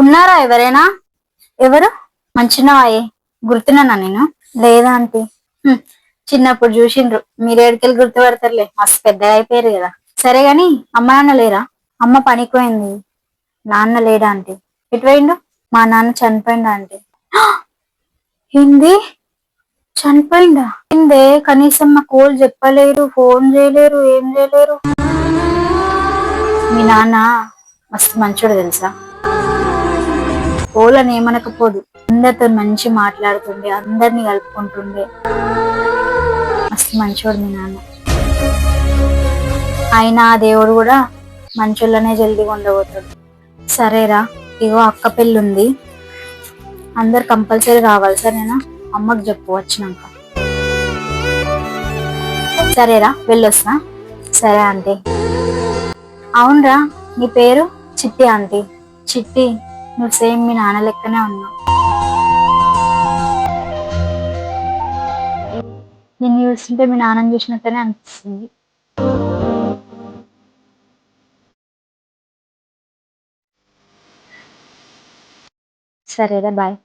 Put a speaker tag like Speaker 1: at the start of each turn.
Speaker 1: ఉన్నారా ఎవరైనా? ఎవరు? మంచినవాయే. గుర్తున్నానా నేను? లేదా ఆంటీ. చిన్నప్పుడు చూసిండ్రు, మీరేడికెళ్ళి గుర్తుపడతారులే, మస్తు పెద్దగా అయిపోయారు కదా. సరే గాని అమ్మ నాన్న లేరా? అమ్మ పనికి పోయింది. నాన్న లేడా ఆంటీ? ఎటు పోయిండు? మా నాన్న చనిపోయిందా ఆంటీ? ఏంది? చనిపోయిందా? ఏందే, కనీసం మా కోల్ చెప్పలేరు, ఫోన్ చేయలేరు, ఏం చేయలేరు. మీ నాన్న మస్తు మంచోడు తెలుసా. ఓలని ఏమనకపోదు, అందరితో మంచి మాట్లాడుతుండే, అందరినీ కలుపుకుంటుండే. మస్తు మంచోడు మీ నాన్న. అయినా ఆ దేవుడు కూడా మంచోళ్ళనే జల్దీగా ఉండబోతాడు. సరేరా, ఇగో అక్క పెళ్ళి ఉంది, అందరు కంపల్సరీ రావాలి సరేనా? అమ్మకు చెప్పు వచ్చినాక. సరేరా, వెళ్ళొస్తా. సరే ఆంటీ. అవునరా, నీ పేరు? చిట్టి ఆంటీ. చిట్టి, నువ్వు సేమ్ మీ నాన్న లెక్కనే ఉన్నావు. నిన్ను చూస్తుంటే మీ నాన్నని చూసినట్టనే అనిపిస్తుంది. సరేరా, బాయ్.